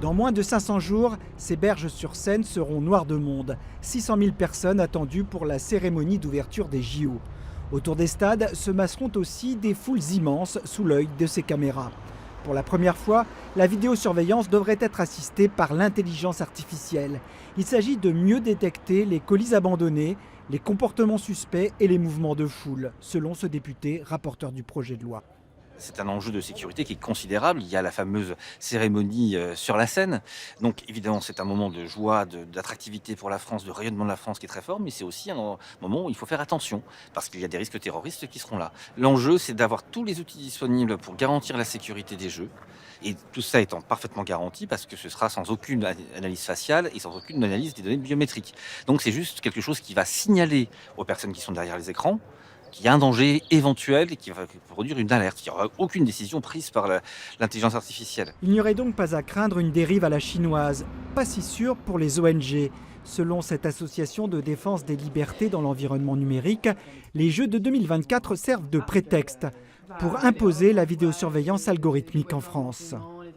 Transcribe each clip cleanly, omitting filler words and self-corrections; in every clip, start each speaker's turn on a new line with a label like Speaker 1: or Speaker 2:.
Speaker 1: Dans moins de 500 jours, ces berges sur Seine seront noires de monde. 600 000 personnes attendues pour la cérémonie d'ouverture des JO. Autour des stades se masseront aussi des foules immenses sous l'œil de ces caméras. Pour la première fois, la vidéosurveillance devrait être assistée par l'intelligence artificielle. Il s'agit de mieux détecter les colis abandonnés, les comportements suspects et les mouvements de foule, selon ce député rapporteur du projet de loi.
Speaker 2: C'est un enjeu de sécurité qui est considérable. Il y a la fameuse cérémonie sur la Seine. Donc évidemment, c'est un moment de joie, d'attractivité pour la France, de rayonnement de la France qui est très fort, mais c'est aussi un moment où il faut faire attention parce qu'il y a des risques terroristes qui seront là. L'enjeu, c'est d'avoir tous les outils disponibles pour garantir la sécurité des Jeux. Et tout ça étant parfaitement garanti parce que ce sera sans aucune analyse faciale et sans aucune analyse des données biométriques. Donc c'est juste quelque chose qui va signaler aux personnes qui sont derrière les écrans qu'il y a un danger éventuel et qui va produire une alerte. Il n'y aura aucune décision prise par l'intelligence artificielle.
Speaker 1: Il n'y aurait donc pas à craindre une dérive à la chinoise. Pas si sûr pour les ONG. Selon cette association de défense des libertés dans l'environnement numérique, les Jeux de 2024 servent de prétexte pour imposer la vidéosurveillance algorithmique en France.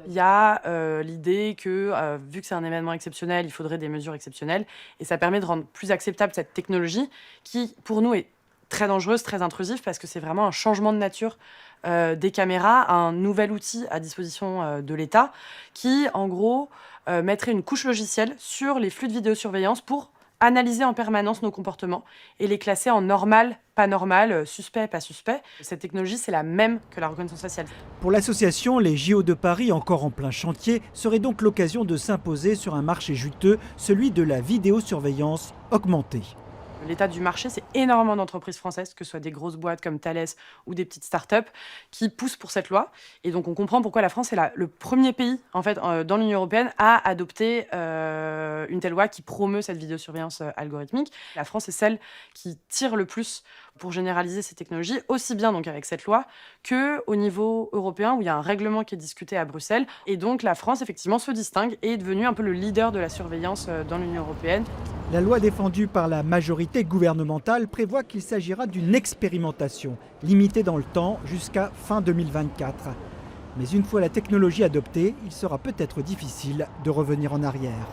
Speaker 3: Il y a l'idée que, vu que c'est un événement exceptionnel, il faudrait des mesures exceptionnelles. Et ça permet de rendre plus acceptable cette technologie qui, pour nous, est très dangereuse, très intrusive, parce que c'est vraiment un changement de nature des caméras, un nouvel outil à disposition de l'État qui, en gros, mettrait une couche logicielle sur les flux de vidéosurveillance pour analyser en permanence nos comportements et les classer en normal, pas normal, suspect, pas suspect. Cette technologie, c'est la même que la reconnaissance faciale.
Speaker 1: Pour l'association, les JO de Paris, encore en plein chantier, seraient donc l'occasion de s'imposer sur un marché juteux, celui de la vidéosurveillance augmentée.
Speaker 3: L'état du marché, c'est énormément d'entreprises françaises, que ce soit des grosses boîtes comme Thales ou des petites startups, qui poussent pour cette loi. Et donc on comprend pourquoi la France est le premier pays en fait, dans l'Union européenne à adopter une telle loi qui promeut cette vidéosurveillance algorithmique. La France est celle qui tire le plus pour généraliser ces technologies, aussi bien donc avec cette loi qu'au niveau européen où il y a un règlement qui est discuté à Bruxelles. Et donc la France effectivement se distingue et est devenue un peu le leader de la surveillance dans l'Union européenne.
Speaker 1: La loi défendue par la majorité gouvernementale prévoit qu'il s'agira d'une expérimentation, limitée dans le temps jusqu'à fin 2024. Mais une fois la technologie adoptée, il sera peut-être difficile de revenir en arrière.